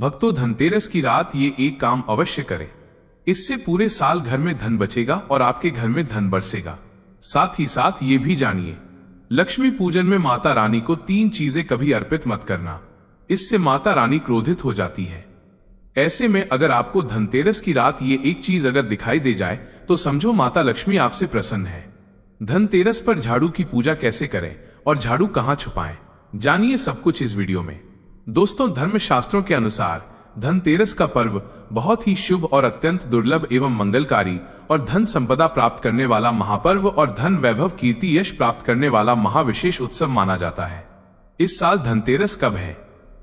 भक्तों, धनतेरस की रात ये एक काम अवश्य करें। इससे पूरे साल घर में धन बचेगा और आपके घर में धन बरसेगा। साथ ही साथ ये भी जानिए, लक्ष्मी पूजन में माता रानी को 3 चीजें कभी अर्पित मत करना, इससे माता रानी क्रोधित हो जाती है। ऐसे में अगर आपको धनतेरस की रात ये एक चीज अगर दिखाई दे जाए तो समझो माता लक्ष्मी आपसे प्रसन्न है। धनतेरस पर झाड़ू की पूजा कैसे करें और झाड़ू कहां छुपाएं, जानिए सब कुछ इस वीडियो में। दोस्तों, धर्म शास्त्रों के अनुसार धनतेरस का पर्व बहुत ही शुभ और अत्यंत दुर्लभ एवं मंगलकारी और धन संपदा प्राप्त करने वाला महापर्व और धन वैभव कीर्ति यश प्राप्त करने वाला महाविशेष उत्सव माना जाता है। इस साल धनतेरस कब है?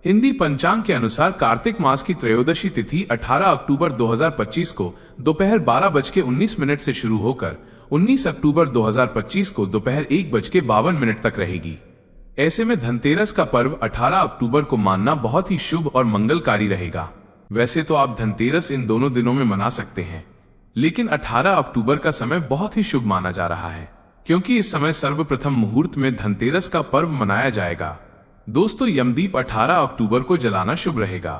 हिंदी पंचांग के अनुसार कार्तिक मास की त्रयोदशी तिथि 18 अक्टूबर 2025 को दोपहर 12:19 से शुरू होकर 19 अक्टूबर 2025 को दोपहर 1:52 तक रहेगी। ऐसे में धनतेरस का पर्व 18 अक्टूबर को मानना बहुत ही शुभ और मंगलकारी रहेगा। वैसे तो आप धनतेरस इन दोनों दिनों में मना सकते हैं, लेकिन 18 अक्टूबर का समय बहुत ही शुभ माना जा रहा है, क्योंकि इस समय सर्वप्रथम मुहूर्त में धनतेरस का पर्व मनाया जाएगा। दोस्तों, यमदीप 18 अक्टूबर को जलाना शुभ रहेगा।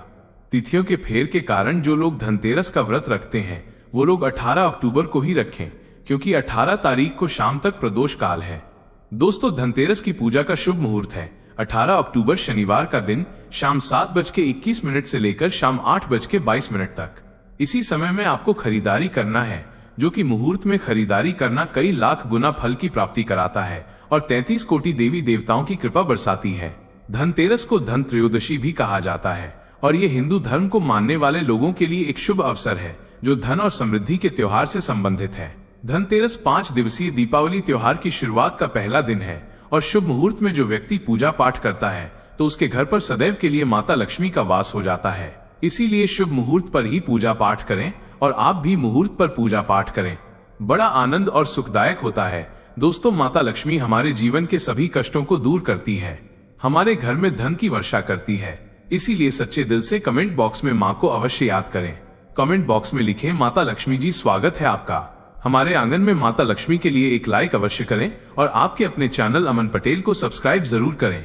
तिथियों के फेर के कारण जो लोग धनतेरस का व्रत रखते हैं वो लोग 18 अक्टूबर को ही रखें, क्योंकि 18 तारीख को शाम तक प्रदोष काल है। दोस्तों, धनतेरस की पूजा का शुभ मुहूर्त है 18 अक्टूबर शनिवार का दिन शाम 7:21 से लेकर शाम 8:22 तक। इसी समय में आपको खरीदारी करना है, जो कि मुहूर्त में खरीदारी करना कई लाख गुना फल की प्राप्ति कराता है और 33 कोटि देवी देवताओं की कृपा बरसाती है। धनतेरस को धन त्रयोदशी भी कहा जाता है और ये हिंदू धर्म को मानने वाले लोगों के लिए एक शुभ अवसर है जो धन और समृद्धि के त्योहार से संबंधित है। धनतेरस 5 दिवसीय दीपावली त्योहार की शुरुआत का पहला दिन है और शुभ मुहूर्त में जो व्यक्ति पूजा पाठ करता है तो उसके घर पर सदैव के लिए माता लक्ष्मी का वास हो जाता है। इसीलिए शुभ मुहूर्त पर ही पूजा पाठ करें और आप भी मुहूर्त पर पूजा पाठ करें। बड़ा आनंद और सुखदायक होता है। दोस्तों, माता लक्ष्मी हमारे जीवन के सभी कष्टों को दूर करती है, हमारे घर में धन की वर्षा करती है। इसीलिए सच्चे दिल से कमेंट बॉक्स में माँ को अवश्य याद करें। कमेंट बॉक्स में लिखें, माता लक्ष्मी जी स्वागत है आपका। हमारे आंगन में माता लक्ष्मी के लिए एक लाइक अवश्य करें और आपके अपने चैनल अमन पटेल को सब्सक्राइब जरूर करें।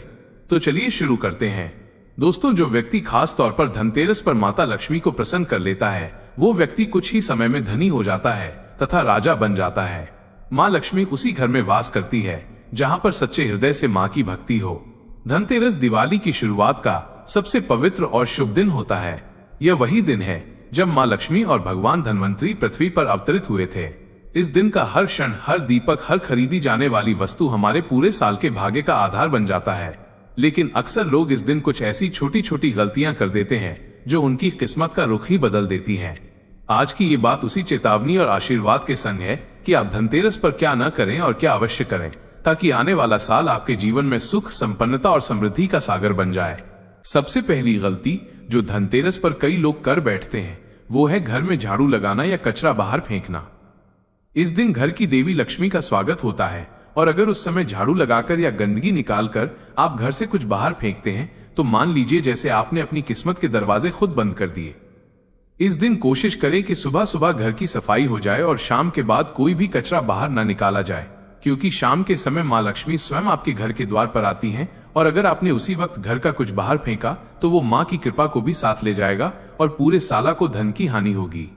तो चलिए शुरू करते हैं। दोस्तों, जो व्यक्ति खास तौर पर धनतेरस पर माता लक्ष्मी को प्रसन्न कर लेता है वो व्यक्ति कुछ ही समय में धनी हो जाता है तथा राजा बन जाता है। माँ लक्ष्मी उसी घर में वास करती है जहाँ पर सच्चे हृदय से माँ की भक्ति हो। धनतेरस दिवाली की शुरुआत का सबसे पवित्र और शुभ दिन होता है। यह वही दिन है जब माँ लक्ष्मी और भगवान धन्वंतरी पृथ्वी पर अवतरित हुए थे। इस दिन का हर क्षण, हर दीपक, हर खरीदी जाने वाली वस्तु हमारे पूरे साल के भाग्य का आधार बन जाता है। लेकिन अक्सर लोग इस दिन कुछ ऐसी छोटी छोटी गलतियां कर देते हैं जो उनकी किस्मत का रुख ही बदल देती हैं। आज की ये बात उसी चेतावनी और आशीर्वाद के संग है कि आप धनतेरस पर क्या न करें और क्या अवश्य करें, ताकि आने वाला साल आपके जीवन में सुख, संपन्नता और समृद्धि का सागर बन जाए। सबसे पहली गलती जो धनतेरस पर कई लोग कर बैठते हैं वो है घर में झाड़ू लगाना या कचरा बाहर फेंकना। इस दिन घर की देवी लक्ष्मी का स्वागत होता है और अगर उस समय झाड़ू लगाकर या गंदगी निकालकर आप घर से कुछ बाहर फेंकते हैं तो मान लीजिए जैसे आपने अपनी किस्मत के दरवाजे खुद बंद कर दिए। इस दिन कोशिश करें कि सुबह सुबह घर की सफाई हो जाए और शाम के बाद कोई भी कचरा बाहर न निकाला जाए, क्योंकि शाम के समय माँ लक्ष्मी स्वयं आपके घर के द्वार पर आती हैं और अगर आपने उसी वक्त घर का कुछ बाहर फेंका तो वो माँ की कृपा को भी साथ ले जाएगा और पूरे साल को धन की हानि होगी।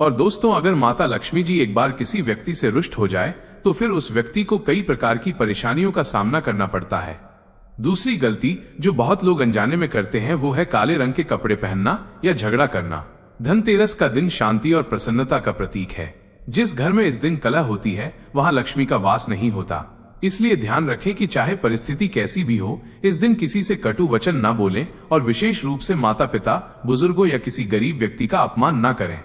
और दोस्तों, अगर माता लक्ष्मी जी एक बार किसी व्यक्ति से रुष्ट हो जाए तो फिर उस व्यक्ति को कई प्रकार की परेशानियों का सामना करना पड़ता है। दूसरी गलती जो बहुत लोग अनजाने में करते हैं वो है काले रंग के कपड़े पहनना या झगड़ा करना। धनतेरस का दिन शांति और प्रसन्नता का प्रतीक है। जिस घर में इस दिन कलह होती है वहां लक्ष्मी का वास नहीं होता। इसलिए ध्यान रखें कि चाहे परिस्थिति कैसी भी हो, इस दिन किसी से कटु वचन न बोलें और विशेष रूप से माता पिता, बुजुर्गों या किसी गरीब व्यक्ति का अपमान न करें।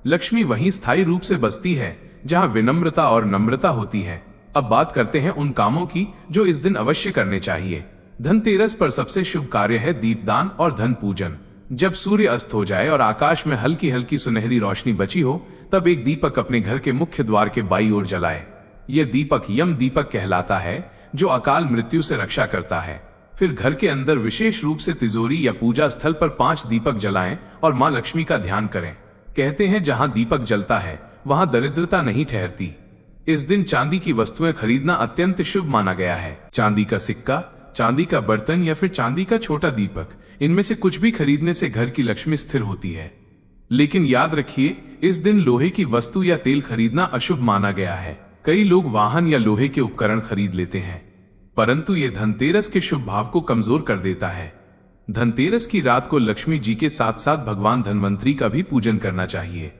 लक्ष्मी वहीं स्थायी रूप से बसती है जहां विनम्रता और नम्रता होती है। अब बात करते हैं उन कामों की जो इस दिन अवश्य करने चाहिए। धनतेरस पर सबसे शुभ कार्य है दीपदान और धन पूजन। जब सूर्य अस्त हो जाए और आकाश में हल्की हल्की सुनहरी रोशनी बची हो तब एक दीपक अपने घर के मुख्य द्वार के बाईं ओर जलाए। यह दीपक यम दीपक कहलाता है जो अकाल मृत्यु से रक्षा करता है। फिर घर के अंदर विशेष रूप से तिजोरी या पूजा स्थल पर 5 दीपक जलाएं और माँ लक्ष्मी का ध्यान करें। कहते हैं जहां दीपक जलता है वहां दरिद्रता नहीं ठहरती। इस दिन चांदी की वस्तुएं खरीदना अत्यंत शुभ माना गया है। चांदी का सिक्का, चांदी का बर्तन या फिर चांदी का छोटा दीपक, इनमें से कुछ भी खरीदने से घर की लक्ष्मी स्थिर होती है। लेकिन याद रखिए, इस दिन लोहे की वस्तु या तेल खरीदना अशुभ माना गया है। कई लोग वाहन या लोहे के उपकरण खरीद लेते हैं, परंतु ये धनतेरस के शुभ भाव को कमजोर कर देता है। धनतेरस की रात को लक्ष्मी जी के साथ साथ भगवान धनवंतरी का भी पूजन करना चाहिए।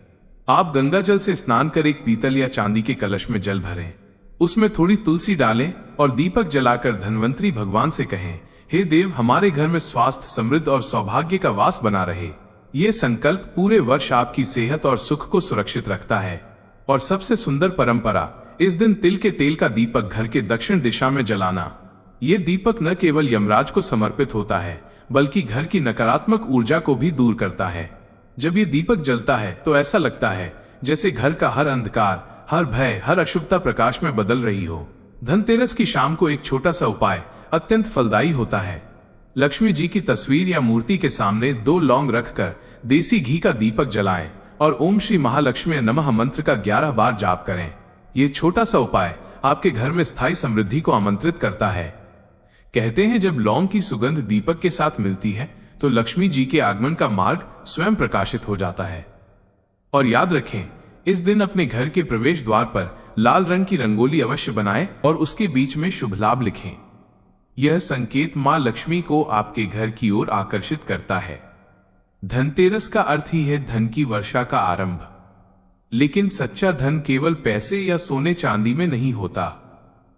आप गंगा जल से स्नान कर एक पीतल या चांदी के कलश में जल भरें, उसमें थोड़ी तुलसी डालें और दीपक जलाकर धनवंतरी भगवान से कहें, हे देव, हमारे घर में स्वास्थ्य, समृद्धि और सौभाग्य का वास बना रहे। ये संकल्प पूरे वर्ष आपकी सेहत और सुख को सुरक्षित रखता है। और सबसे सुंदर परंपरा, इस दिन तिल के तेल का दीपक घर के दक्षिण दिशा में जलाना। ये दीपक न केवल यमराज को समर्पित होता है, बल्कि घर की नकारात्मक ऊर्जा को भी दूर करता है। जब ये दीपक जलता है तो ऐसा लगता है जैसे घर का हर अंधकार, हर भय, हर अशुभता प्रकाश में बदल रही हो। धनतेरस की शाम को एक छोटा सा उपाय अत्यंत फलदायी होता है। लक्ष्मी जी की तस्वीर या मूर्ति के सामने 2 लौंग रखकर देसी घी का दीपक जलाएं और ओम श्री महालक्ष्मी नमः मंत्र का 11 बार जाप करें। ये छोटा सा उपाय आपके घर में स्थायी समृद्धि को आमंत्रित करता है। कहते हैं, जब लौंग की सुगंध दीपक के साथ मिलती है तो लक्ष्मी जी के आगमन का मार्ग स्वयं प्रकाशित हो जाता है। और याद रखें, इस दिन अपने घर के प्रवेश द्वार पर लाल रंग की रंगोली अवश्य बनाएं और उसके बीच में शुभ लाभ लिखें। यह संकेत मां लक्ष्मी को आपके घर की ओर आकर्षित करता है। धनतेरस का अर्थ ही है धन की वर्षा का आरंभ। लेकिन सच्चा धन केवल पैसे या सोने चांदी में नहीं होता।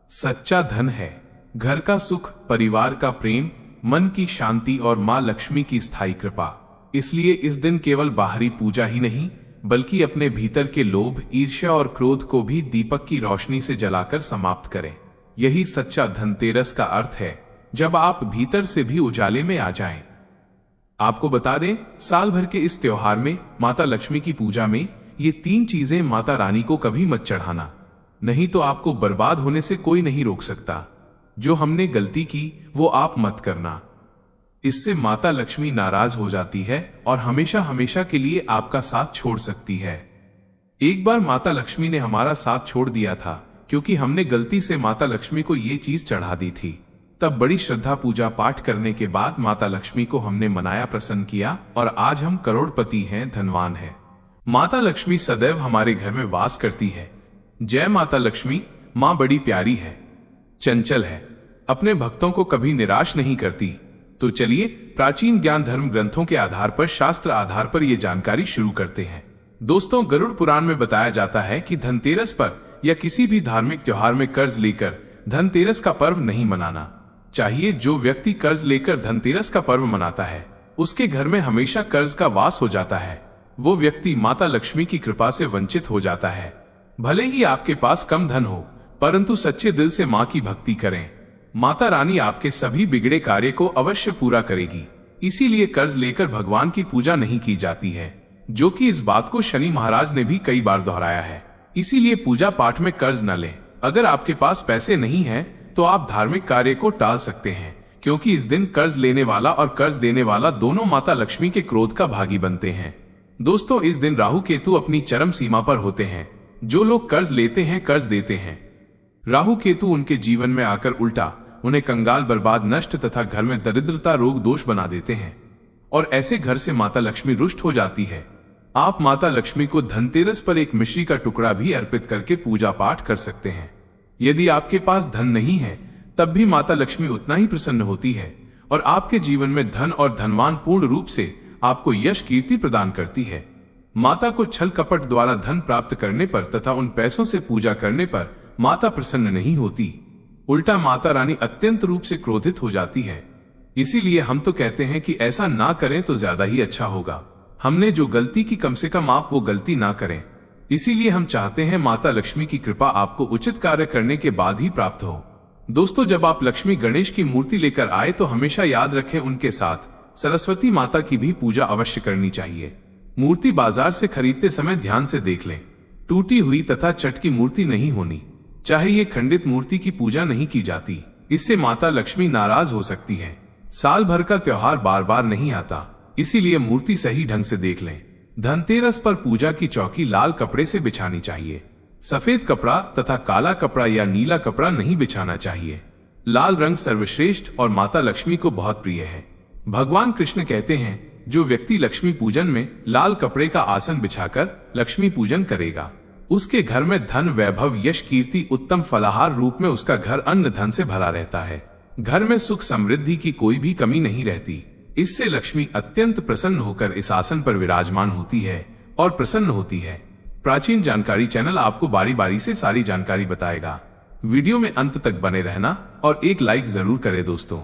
सच्चा धन है घर का सुख, परिवार का प्रेम, मन की शांति और मां लक्ष्मी की स्थायी कृपा। इसलिए इस दिन केवल बाहरी पूजा ही नहीं, बल्कि अपने भीतर के लोभ, ईर्ष्या और क्रोध को भी दीपक की रोशनी से जलाकर समाप्त करें। यही सच्चा धनतेरस का अर्थ है, जब आप भीतर से भी उजाले में आ जाएं। आपको बता दें, साल भर के इस त्योहार में माता लक्ष्मी की पूजा में ये 3 चीजें माता रानी को कभी मत चढ़ाना, नहीं तो आपको बर्बाद होने से कोई नहीं रोक सकता। जो हमने गलती की वो आप मत करना, इससे माता लक्ष्मी नाराज हो जाती है और हमेशा हमेशा के लिए आपका साथ छोड़ सकती है। एक बार माता लक्ष्मी ने हमारा साथ छोड़ दिया था, क्योंकि हमने गलती से माता लक्ष्मी को ये चीज चढ़ा दी थी। तब बड़ी श्रद्धा पूजा पाठ करने के बाद माता लक्ष्मी को हमने मनाया, प्रसन्न किया और आज हम करोड़पति हैं, धनवान हैं। माता लक्ष्मी सदैव हमारे घर में वास करती है। जय माता लक्ष्मी। मां बड़ी प्यारी है, चंचल है, अपने भक्तों को कभी निराश नहीं करती। तो चलिए प्राचीन ज्ञान धर्म ग्रंथों के आधार पर, शास्त्र आधार पर ये जानकारी शुरू करते हैं। दोस्तों, गरुड़ पुराण में बताया जाता है कि धनतेरस पर या किसी भी धार्मिक त्योहार में कर्ज लेकर धनतेरस का पर्व नहीं मनाना चाहिए। जो व्यक्ति कर्ज लेकर धनतेरस का पर्व मनाता है, उसके घर में हमेशा कर्ज का वास हो जाता है। वो व्यक्ति माता लक्ष्मी की कृपा से वंचित हो जाता है। भले ही आपके पास कम धन हो, परंतु सच्चे दिल से मां की भक्ति करें, माता रानी आपके सभी बिगड़े कार्य को अवश्य पूरा करेगी। इसीलिए कर्ज लेकर भगवान की पूजा नहीं की जाती है, जो कि इस बात को शनि महाराज ने भी कई बार दोहराया है। इसीलिए पूजा पाठ में कर्ज न लें। अगर आपके पास पैसे नहीं हैं, तो आप धार्मिक कार्य को टाल सकते हैं, क्योंकि इस दिन कर्ज लेने वाला और कर्ज देने वाला दोनों माता लक्ष्मी के क्रोध का भागी बनते हैं। दोस्तों, इस दिन राहु केतु अपनी चरम सीमा पर होते हैं। जो लोग कर्ज लेते हैं, कर्ज देते हैं, राहु केतु उनके जीवन में आकर उल्टा उन्हें कंगाल, बर्बाद, नष्ट तथा घर में दरिद्रता, रोग, दोष बना देते हैं और ऐसे घर से माता लक्ष्मी रुष्ट हो जाती है। आप माता लक्ष्मी को धनतेरस पर एक मिश्री का टुकड़ा भी अर्पित करके पूजा पाठ कर सकते हैं। यदि आपके पास धन नहीं है, तब भी माता लक्ष्मी उतना ही प्रसन्न होती है और आपके जीवन में धन और धनवान पूर्ण रूप से आपको यश, कीर्ति प्रदान करती है। माता को छल कपट द्वारा धन प्राप्त करने पर तथा उन पैसों से पूजा करने पर माता प्रसन्न नहीं होती, उल्टा माता रानी अत्यंत रूप से क्रोधित हो जाती है। इसीलिए हम तो कहते हैं कि ऐसा ना करें तो ज्यादा ही अच्छा होगा। हमने जो गलती की, कम से कम आप वो गलती ना करें। इसीलिए हम चाहते हैं माता लक्ष्मी की कृपा आपको उचित कार्य करने के बाद ही प्राप्त हो। दोस्तों, जब आप लक्ष्मी गणेश की मूर्ति लेकर आए तो हमेशा याद रखें, उनके साथ सरस्वती माता की भी पूजा अवश्य करनी चाहिए। मूर्ति बाजार से खरीदते समय ध्यान से देख लें, टूटी हुई तथा चटकी मूर्ति नहीं होनी चाहे। ये खंडित मूर्ति की पूजा नहीं की जाती, इससे माता लक्ष्मी नाराज हो सकती है। साल भर का त्योहार बार बार नहीं आता, इसीलिए मूर्ति सही ढंग से देख लें। धनतेरस पर पूजा की चौकी लाल कपड़े से बिछानी चाहिए। सफेद कपड़ा तथा काला कपड़ा या नीला कपड़ा नहीं बिछाना चाहिए। लाल रंग सर्वश्रेष्ठ और माता लक्ष्मी को बहुत प्रिय है। भगवान कृष्ण कहते हैं, जो व्यक्ति लक्ष्मी पूजन में लाल कपड़े का आसन बिछाकर लक्ष्मी पूजन करेगा, उसके घर में धन, वैभव, यश, कीर्ति, उत्तम फलाहार रूप में उसका घर अन्न धन से भरा रहता है। घर में सुख समृद्धि की कोई भी कमी नहीं रहती। इससे लक्ष्मी अत्यंत प्रसन्न होकर इस आसन पर विराजमान होती है और प्रसन्न होती है। प्राचीन जानकारी चैनल आपको बारी बारी से सारी जानकारी बताएगा। वीडियो में अंत तक बने रहना और एक लाइक जरूर करें। दोस्तों,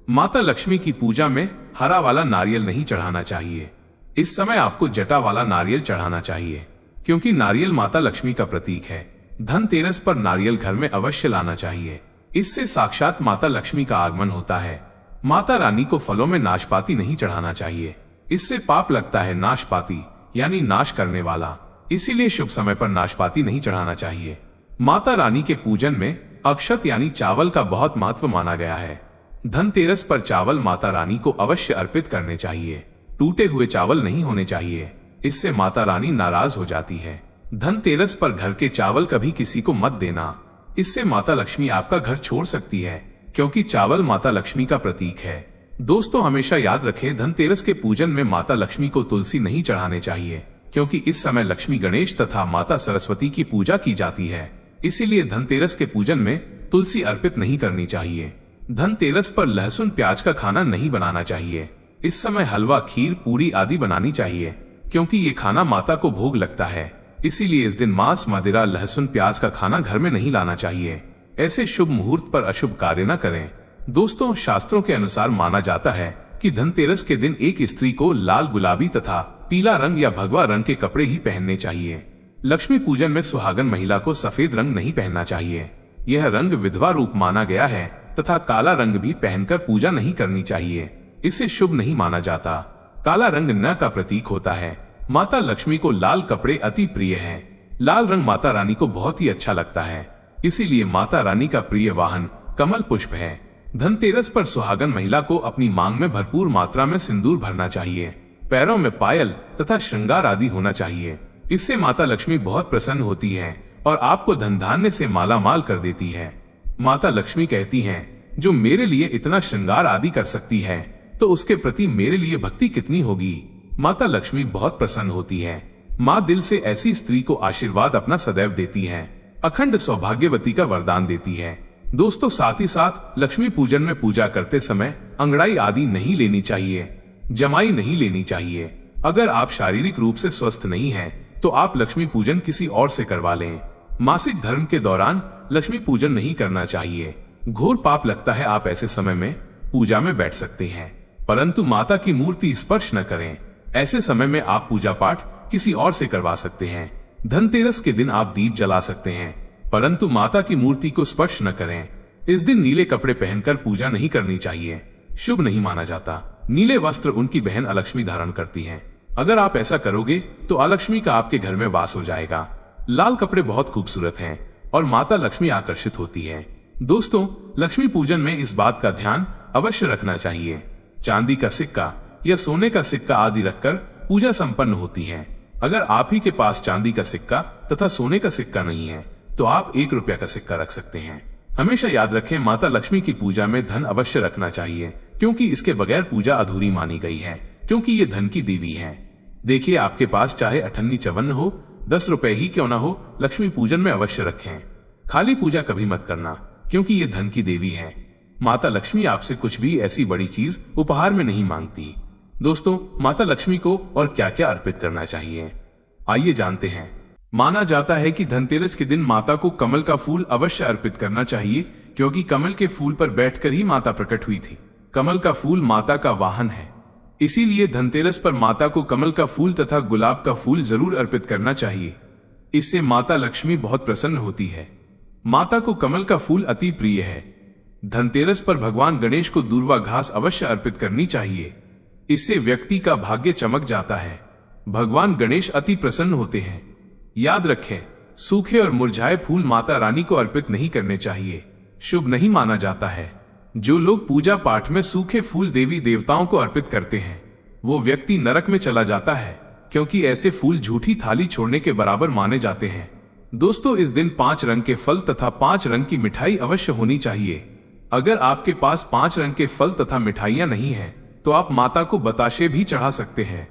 माता लक्ष्मी की पूजा में हरा वाला नारियल नहीं चढ़ाना चाहिए। इस समय आपको जटा वाला नारियल चढ़ाना चाहिए, क्योंकि नारियल माता लक्ष्मी का प्रतीक है। धनतेरस पर नारियल घर में अवश्य लाना चाहिए। इससे साक्षात माता लक्ष्मी का आगमन होता है। माता रानी को फलों में नाशपाती नहीं चढ़ाना चाहिए। इससे पाप लगता है। नाशपाती यानी नाश करने वाला, इसीलिए शुभ समय पर नाशपाती नहीं चढ़ाना चाहिए। माता रानी के पूजन में अक्षत यानी चावल का बहुत महत्व माना गया है। धनतेरस पर चावल माता रानी को अवश्य अर्पित करने चाहिए। टूटे हुए चावल नहीं होने चाहिए, इससे माता रानी नाराज हो जाती है। धनतेरस पर घर के चावल कभी किसी को मत देना, इससे माता लक्ष्मी आपका घर छोड़ सकती है, क्योंकि चावल माता लक्ष्मी का प्रतीक है। दोस्तों, हमेशा याद रखें, धनतेरस के पूजन में माता लक्ष्मी को तुलसी नहीं चढ़ाने चाहिए, क्योंकि इस समय लक्ष्मी, गणेश तथा माता सरस्वती की पूजा की जाती है। इसीलिए धनतेरस के पूजन में तुलसी अर्पित नहीं करनी चाहिए। धनतेरस पर लहसुन प्याज का खाना नहीं बनाना चाहिए। इस समय हलवा, खीर, पूरी आदि बनानी चाहिए, क्योंकि ये खाना माता को भोग लगता है। इसीलिए इस दिन मांस, मदिरा, लहसुन प्याज का खाना घर में नहीं लाना चाहिए। ऐसे शुभ मुहूर्त पर अशुभ कार्य न करें। दोस्तों, शास्त्रों के अनुसार माना जाता है कि धनतेरस के दिन एक स्त्री को लाल, गुलाबी तथा पीला रंग या भगवा रंग के कपड़े ही पहनने चाहिए। लक्ष्मी पूजन में सुहागन महिला को सफेद रंग नहीं पहनना चाहिए। यह रंग विधवा रूप माना गया है तथा काला रंग भी पहनकर पूजा नहीं करनी चाहिए। इसे शुभ नहीं माना जाता। काला रंग न का प्रतीक होता है। माता लक्ष्मी को लाल कपड़े अति प्रिय हैं। लाल रंग माता रानी को बहुत ही अच्छा लगता है, इसीलिए माता रानी का प्रिय वाहन कमल पुष्प है। धनतेरस पर सुहागन महिला को अपनी मांग में भरपूर मात्रा में सिंदूर भरना चाहिए। पैरों में पायल तथा श्रृंगार आदि होना चाहिए। इससे माता लक्ष्मी बहुत प्रसन्न होती है और आपको धन धान्य से माला माल कर देती है। माता लक्ष्मी कहती हैं, जो मेरे लिए इतना श्रृंगार आदि कर सकती है, तो उसके प्रति मेरे लिए भक्ति कितनी होगी। माता लक्ष्मी बहुत प्रसन्न होती है। माँ दिल से ऐसी स्त्री को आशीर्वाद अपना सदैव देती है। अखंड सौभाग्यवती का वरदान देती है। दोस्तों, साथ ही साथ लक्ष्मी पूजन में पूजा करते समय अंगड़ाई आदि नहीं लेनी चाहिए, जमाई नहीं लेनी चाहिए। अगर आप शारीरिक रूप से स्वस्थ नहीं हैं, तो आप लक्ष्मी पूजन किसी और से करवा लें। मासिक धर्म के दौरान लक्ष्मी पूजन नहीं करना चाहिए। घोर पाप लगता है। आप ऐसे समय में पूजा में बैठ सकते हैं, परंतु माता की मूर्ति स्पर्श न करें। ऐसे समय में आप पूजा पाठ किसी और से करवा सकते हैं। धनतेरस के दिन आप दीप जला सकते हैं, परंतु माता की मूर्ति को स्पर्श न करें। इस दिन नीले कपड़े पहनकर पूजा नहीं करनी चाहिए, शुभ नहीं माना जाता। नीले वस्त्र उनकी बहन अलक्ष्मी धारण करती हैं। अगर आप ऐसा करोगे तो अलक्ष्मी का आपके घर में वास हो जाएगा। लाल कपड़े बहुत खूबसूरत हैं और माता लक्ष्मी आकर्षित होती है। दोस्तों, लक्ष्मी पूजन में इस बात का ध्यान अवश्य रखना चाहिए। चांदी का सिक्का या सोने का सिक्का आदि रखकर पूजा संपन्न होती है। अगर आप ही के पास चांदी का सिक्का तथा सोने का सिक्का नहीं है, तो आप 1 रुपया का सिक्का रख सकते हैं। हमेशा याद रखें, माता लक्ष्मी की पूजा में धन अवश्य रखना चाहिए, क्योंकि इसके बगैर पूजा अधूरी मानी गई है, क्योंकि ये धन की देवी है। देखिए, आपके पास चाहे 58 54 हो, 10 रुपए ही क्यों ना हो, लक्ष्मी पूजन में अवश्य रखें। खाली पूजा कभी मत करना, क्योंकि ये धन की देवी है। माता लक्ष्मी आपसे कुछ भी ऐसी बड़ी चीज उपहार में नहीं मांगती। दोस्तों, माता लक्ष्मी को और क्या क्या अर्पित करना चाहिए, आइए जानते हैं। माना जाता है कि धनतेरस के दिन माता को कमल का फूल अवश्य अर्पित करना चाहिए, क्योंकि कमल के फूल पर बैठकर ही माता प्रकट हुई थी। कमल का फूल माता का वाहन है, इसीलिए धनतेरस पर माता को कमल का फूल तथा गुलाब का फूल जरूर अर्पित करना चाहिए। इससे माता लक्ष्मी बहुत प्रसन्न होती है। माता को कमल का फूल अति प्रिय है। धनतेरस पर भगवान गणेश को दूर्वा घास अवश्य अर्पित करनी चाहिए। इससे व्यक्ति का भाग्य चमक जाता है। भगवान गणेश अति प्रसन्न होते हैं। याद रखें, सूखे और मुरझाए फूल माता रानी को अर्पित नहीं करने चाहिए, शुभ नहीं माना जाता है। जो लोग पूजा पाठ में सूखे फूल देवी देवताओं को अर्पित करते हैं, वो व्यक्ति नरक में चला जाता है, क्योंकि ऐसे फूल झूठी थाली छोड़ने के बराबर माने जाते हैं। दोस्तों, इस दिन 5 रंग के फल तथा 5 रंग की मिठाई अवश्य होनी चाहिए। अगर आपके पास 5 रंग के फल तथा मिठाइयां नहीं है, तो तो आप माता को बताशे भी चढ़ा सकते हैं।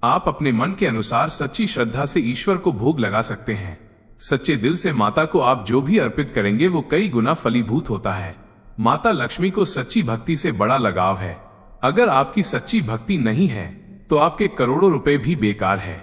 आप अपने मन के अनुसार सच्ची श्रद्धा से ईश्वर को भोग लगा सकते हैं। सच्चे दिल से माता को आप जो भी अर्पित करेंगे वो कई गुना फलीभूत होता है। माता लक्ष्मी को सच्ची भक्ति से बड़ा लगाव है। अगर आपकी सच्ची भक्ति नहीं है तो आपके करोड़ों रुपए भी बेकार है।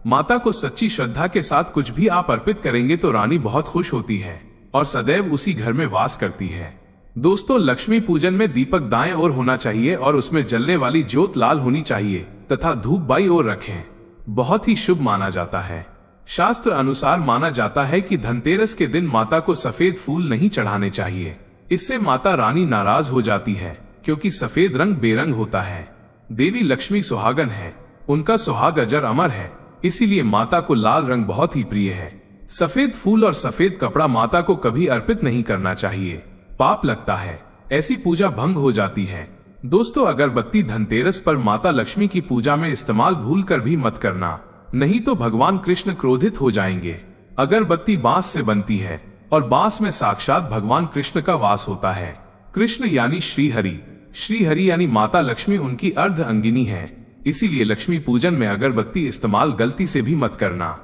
माता को सच्ची श्रद्धा के साथ कुछ भी आप अर्पित करेंगे तो रानी बहुत खुश होती है और सदैव उसी घर में वास करती है। दोस्तों, लक्ष्मी पूजन में दीपक दाएं ओर होना चाहिए और उसमें जलने वाली ज्योत लाल होनी चाहिए तथा धूप बाईं ओर रखें। बहुत ही शुभ माना जाता है। शास्त्र अनुसार माना जाता है कि धनतेरस के दिन माता को सफेद फूल नहीं चढ़ाने चाहिए। इससे माता रानी नाराज हो जाती है, क्योंकि सफेद रंग बेरंग होता है। देवी लक्ष्मी सुहागन है, उनका सुहाग अजर अमर है, इसीलिए माता को लाल रंग बहुत ही प्रिय है। सफेद फूल और सफेद कपड़ा माता को कभी अर्पित नहीं करना चाहिए, पाप लगता है, ऐसी पूजा भंग हो जाती है। दोस्तों, अगरबत्ती धनतेरस पर माता लक्ष्मी की पूजा में इस्तेमाल भूल कर भी मत करना, नहीं तो भगवान कृष्ण क्रोधित हो जाएंगे। अगरबत्ती बांस से बनती है और बांस में साक्षात भगवान कृष्ण का वास होता है। कृष्ण यानी श्री हरि यानी माता लक्ष्मी उनकी अर्ध अंगिनी है, इसीलिए लक्ष्मी पूजन में अगरबत्ती इस्तेमाल गलती से भी मत करना।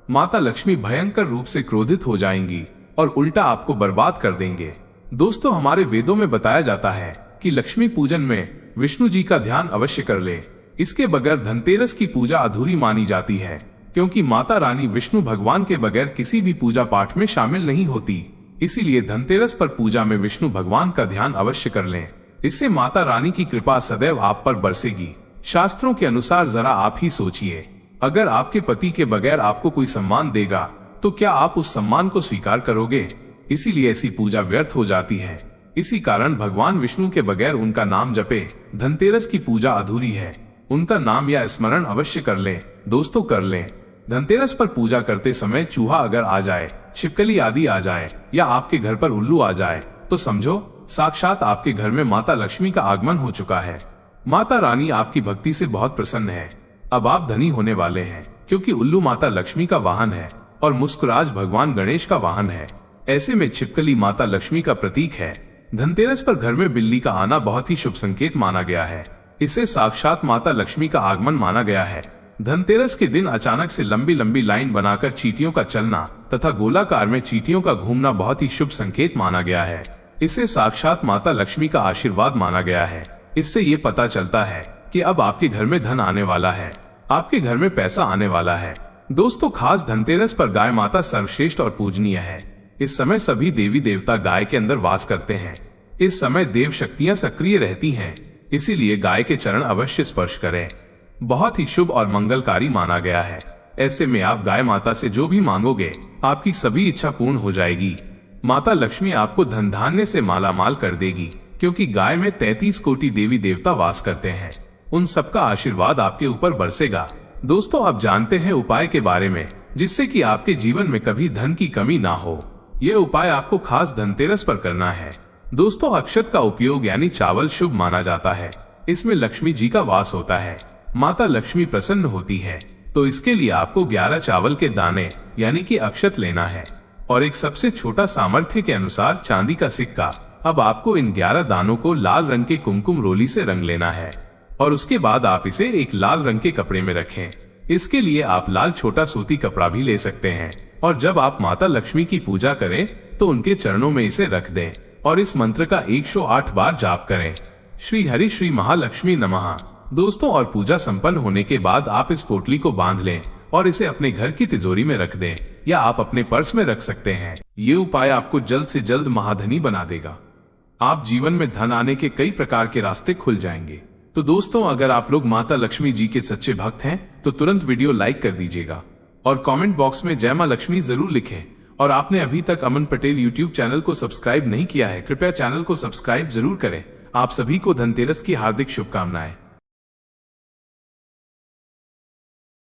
माता लक्ष्मी भयंकर रूप से क्रोधित हो जाएंगी और उल्टा आपको बर्बाद कर देंगे। दोस्तों, हमारे वेदों में बताया जाता है कि लक्ष्मी पूजन में विष्णु जी का ध्यान अवश्य कर ले। इसके बगैर धनतेरस की पूजा अधूरी मानी जाती है, क्योंकि माता रानी विष्णु भगवान के बगैर किसी भी पूजा पाठ में शामिल नहीं होती। इसीलिए धनतेरस पर पूजा में विष्णु भगवान का ध्यान अवश्य कर लें। इससे माता रानी की कृपा सदैव आप पर बरसेगी। शास्त्रों के अनुसार जरा आप ही सोचिए, अगर आपके पति के बगैर आपको कोई सम्मान देगा तो क्या आप उस सम्मान को स्वीकार करोगे? इसीलिए ऐसी पूजा व्यर्थ हो जाती है। इसी कारण भगवान विष्णु के बगैर उनका नाम जपे धनतेरस की पूजा अधूरी है। उनका नाम या स्मरण अवश्य कर लें। दोस्तों, कर लें। धनतेरस पर पूजा करते समय चूहा अगर आ जाए, छिपकली आदि आ जाए या आपके घर पर उल्लू आ जाए तो समझो साक्षात आपके घर में माता लक्ष्मी का आगमन हो चुका है। माता रानी आपकी भक्ति से बहुत प्रसन्न है। अब आप धनी होने वाले हैं, क्योंकि उल्लू माता लक्ष्मी का वाहन है और मुस्कुराज भगवान गणेश का वाहन है। ऐसे में छिपकली माता लक्ष्मी का प्रतीक है। धनतेरस पर घर में बिल्ली का आना बहुत ही शुभ संकेत माना गया है। इसे साक्षात माता लक्ष्मी का आगमन माना गया है। धनतेरस के दिन अचानक से लंबी लंबी लाइन बनाकर चींटियों का चलना तथा गोलाकार में चींटियों का घूमना बहुत ही शुभ संकेत माना गया है। इसे साक्षात माता लक्ष्मी का आशीर्वाद माना गया है। इससे ये पता चलता है कि अब आपके घर में धन आने वाला है, आपके घर में पैसा आने वाला है। दोस्तों, खास धनतेरस पर गाय माता सर्वश्रेष्ठ और पूजनीय है। इस समय सभी देवी देवता गाय के अंदर वास करते हैं। इस समय देव शक्तियां सक्रिय रहती हैं, इसीलिए गाय के चरण अवश्य स्पर्श करें। बहुत ही शुभ और मंगलकारी माना गया है। ऐसे में आप गाय माता से जो भी मांगोगे आपकी सभी इच्छा पूर्ण हो जाएगी। माता लक्ष्मी आपको धन धान्य से मालामाल कर देगी, क्योंकि गाय में 33 कोटि देवी देवता वास करते हैं। उन सबका आशीर्वाद आपके ऊपर बरसेगा। दोस्तों, आप जानते हैं उपाय के बारे में, जिससे कि आपके जीवन में कभी धन की कमी ना हो। ये उपाय आपको खास धनतेरस पर करना है। दोस्तों, अक्षत का उपयोग यानी चावल शुभ माना जाता है। इसमें लक्ष्मी जी का वास होता है, माता लक्ष्मी प्रसन्न होती है। तो इसके लिए आपको 11 चावल के दाने यानी कि अक्षत लेना है और एक सबसे छोटा सामर्थ्य के अनुसार चांदी का सिक्का। अब आपको इन 11 दानों को लाल रंग के कुमकुम रोली से रंग लेना है और उसके बाद आप इसे एक लाल रंग के कपड़े में रखें। इसके लिए आप लाल छोटा सूती कपड़ा भी ले सकते हैं और जब आप माता लक्ष्मी की पूजा करें तो उनके चरणों में इसे रख दें और इस मंत्र का 108 बार जाप करें, श्री हरि श्री महालक्ष्मी नमः। दोस्तों, और पूजा संपन्न होने के बाद आप इस पोटली को बांध लें और इसे अपने घर की तिजोरी में रख दें या आप अपने पर्स में रख सकते हैं। ये उपाय आपको जल्द से जल्द महाधनी बना देगा। आप जीवन में धन आने के कई प्रकार के रास्ते खुल जाएंगे। तो दोस्तों, अगर आप लोग माता लक्ष्मी जी के सच्चे भक्त हैं तो तुरंत वीडियो लाइक कर दीजिएगा और कमेंट बॉक्स में जय मां लक्ष्मी जरूर लिखें। और आपने अभी तक अमन पटेल यूट्यूब चैनल को सब्सक्राइब नहीं किया है, कृपया चैनल को सब्सक्राइब जरूर करें। आप सभी को धनतेरस की हार्दिक शुभकामनाएं।